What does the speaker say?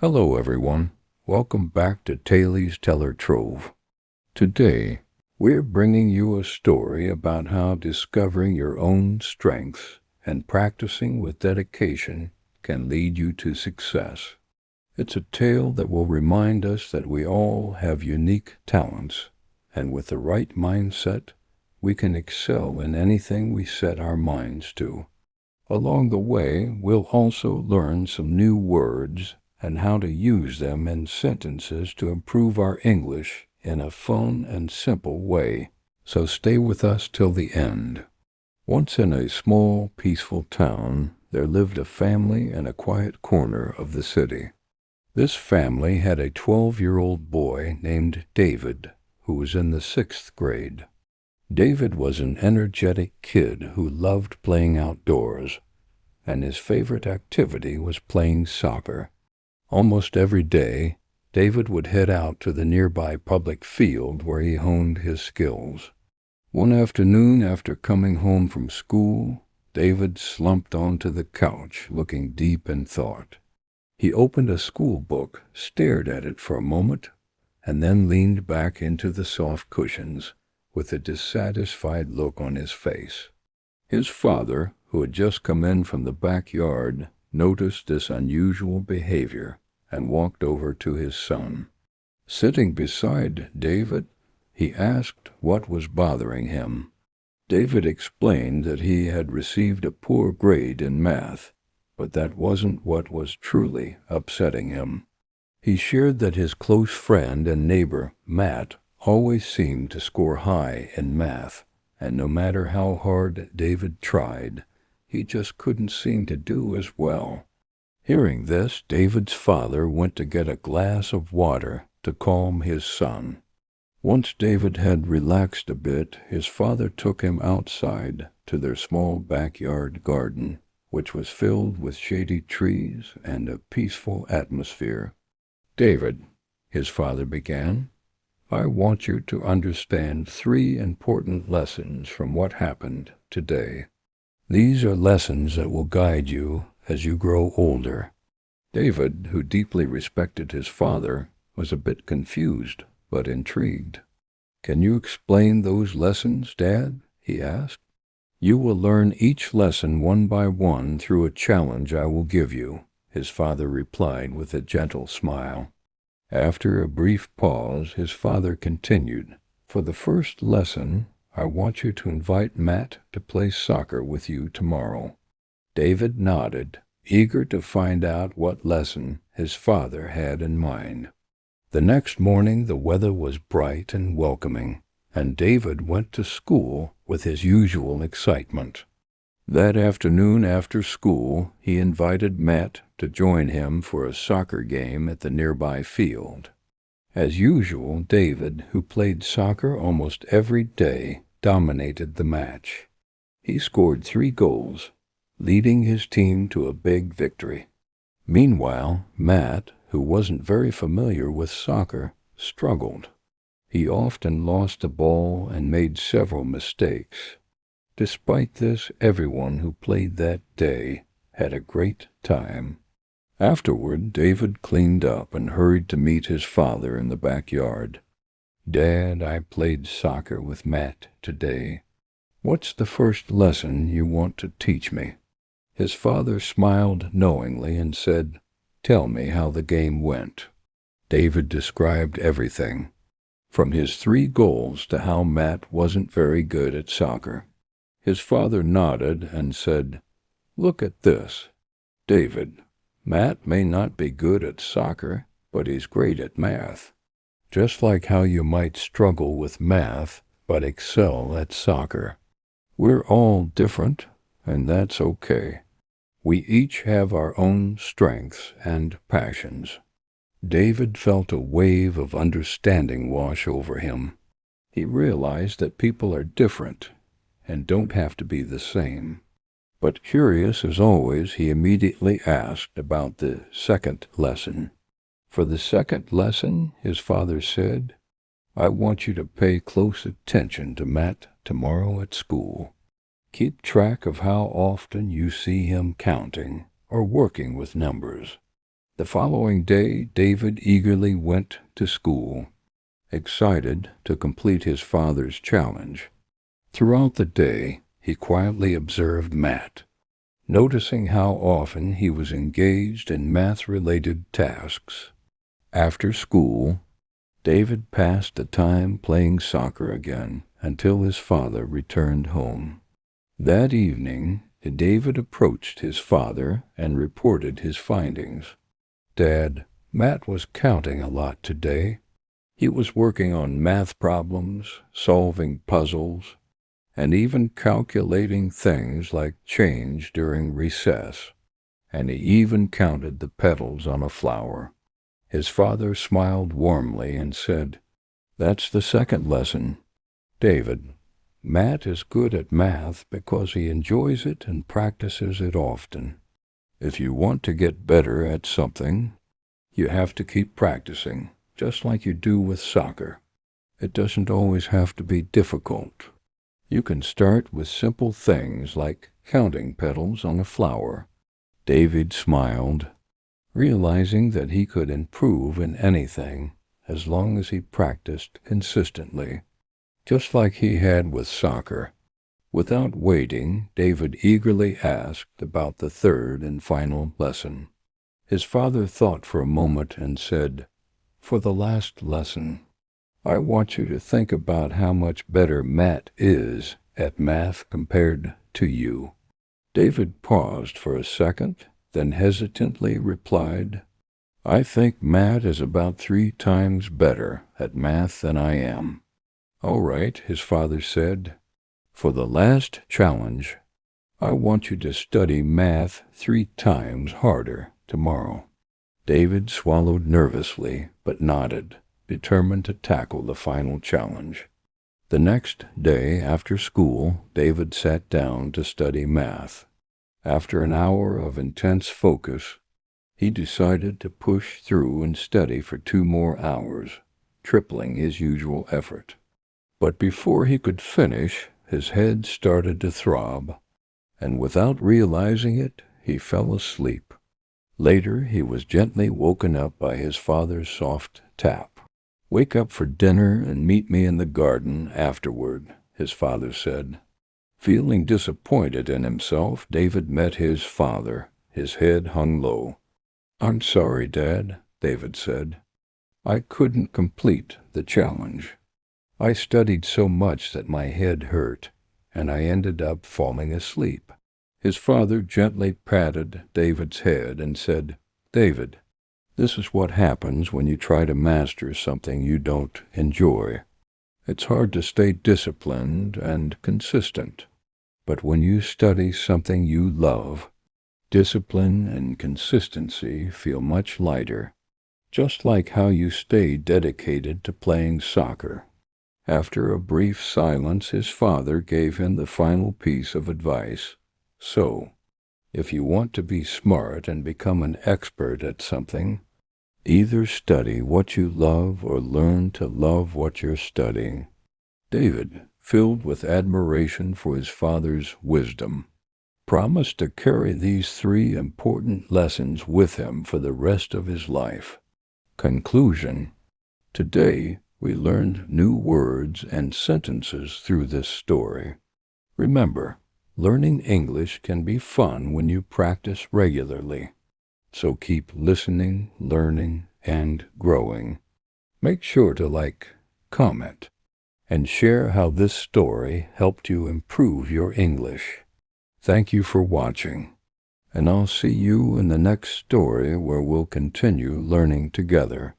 Hello everyone, welcome back to Tales Teller Trove. Today, we're bringing you a story about how discovering your own strengths and practicing with dedication can lead you to success. It's a tale that will remind us that we all have unique talents, and with the right mindset, we can excel in anything we set our minds to. Along the way, we'll also learn some new words and how to use them in sentences to improve our English in a fun and simple way. So stay with us till the end. Once in a small, peaceful town, there lived a family in a quiet corner of the city. This family had a 12-year-old boy named David, who was in the 6th grade. David was an energetic kid who loved playing outdoors, and his favorite activity was playing soccer. Almost every day, David would head out to the nearby public field where he honed his skills. One afternoon after coming home from school, David slumped onto the couch, looking deep in thought. He opened a school book, stared at it for a moment, and then leaned back into the soft cushions with a dissatisfied look on his face. His father, who had just come in from the backyard, noticed this unusual behavior and walked over to his son. Sitting beside David, he asked what was bothering him. David explained that he had received a poor grade in math, but that wasn't what was truly upsetting him. He shared that his close friend and neighbor, Matt, always seemed to score high in math, and no matter how hard David tried, he just couldn't seem to do as well. Hearing this, David's father went to get a glass of water to calm his son. Once David had relaxed a bit, his father took him outside to their small backyard garden, which was filled with shady trees and a peaceful atmosphere. "David," his father began, "I want you to understand 3 important lessons from what happened today. These are lessons that will guide you as you grow older." David, who deeply respected his father, was a bit confused but intrigued. "Can you explain those lessons, Dad?" he asked. "You will learn each lesson one by one through a challenge I will give you," his father replied with a gentle smile. After a brief pause, his father continued, "For the first lesson, I want you to invite Matt to play soccer with you tomorrow." David nodded, eager to find out what lesson his father had in mind. The next morning the weather was bright and welcoming, and David went to school with his usual excitement. That afternoon after school, he invited Matt to join him for a soccer game at the nearby field. As usual, David, who played soccer almost every day, dominated the match. He scored 3 goals, leading his team to a big victory. Meanwhile, Matt, who wasn't very familiar with soccer, struggled. He often lost the ball and made several mistakes. Despite this, everyone who played that day had a great time. Afterward, David cleaned up and hurried to meet his father in the backyard. "Dad, I played soccer with Matt today. What's the first lesson you want to teach me?" His father smiled knowingly and said, "Tell me how the game went." David described everything, from his 3 goals to how Matt wasn't very good at soccer. His father nodded and said, "Look at this, David. Matt may not be good at soccer, but he's great at math. Just like how you might struggle with math, but excel at soccer. We're all different, and that's okay. We each have our own strengths and passions." David felt a wave of understanding wash over him. He realized that people are different and don't have to be the same. But curious as always, he immediately asked about the second lesson. "For the second lesson," his father said, "I want you to pay close attention to Matt tomorrow at school. Keep track of how often you see him counting or working with numbers. The following day, David eagerly went to school, excited to complete his father's challenge. Throughout the day, he quietly observed Matt, noticing how often he was engaged in math-related tasks. After school, David passed the time playing soccer again until his father returned home. That evening, David approached his father and reported his findings. "Dad, Matt was counting a lot today. He was working on math problems, solving puzzles, and even calculating things like change during recess. And he even counted the petals on a flower." His father smiled warmly and said, "That's the second lesson. David, Matt is good at math because he enjoys it and practices it often. If you want to get better at something, you have to keep practicing, just like you do with soccer. It doesn't always have to be difficult. You can start with simple things like counting petals on a flower." David smiled, realizing that he could improve in anything as long as he practiced consistently, just like he had with soccer. Without waiting, David eagerly asked about the third and final lesson. His father thought for a moment and said, "For the last lesson, I want you to think about how much better Matt is at math compared to you." David paused for a second, then hesitantly replied, "I think Matt is about 3 times better at math than I am." "All right," his father said. "For the last challenge, I want you to study math 3 times harder tomorrow." David swallowed nervously, but nodded, determined to tackle the final challenge. The next day after school, David sat down to study math. After an hour of intense focus, he decided to push through and study for 2 more hours, tripling his usual effort. But before he could finish, his head started to throb, and without realizing it, he fell asleep. Later, he was gently woken up by his father's soft tap. "Wake up for dinner and meet me in the garden afterward," his father said. Feeling disappointed in himself, David met his father. His head hung low. "I'm sorry, Dad," David said. "I couldn't complete the challenge. I studied so much that my head hurt, and I ended up falling asleep." His father gently patted David's head and said, "David, this is what happens when you try to master something you don't enjoy. It's hard to stay disciplined and consistent. But when you study something you love, discipline and consistency feel much lighter, just like how you stay dedicated to playing soccer." After a brief silence, his father gave him the final piece of advice. "So, if you want to be smart and become an expert at something, either study what you love or learn to love what you're studying." David, filled with admiration for his father's wisdom, promised to carry these 3 important lessons with him for the rest of his life. Conclusion: today we learned new words and sentences through this story. Remember, learning English can be fun when you practice regularly. So keep listening, learning, and growing. Make sure to like, comment, and share how this story helped you improve your English. Thank you for watching, and I'll see you in the next story where we'll continue learning together.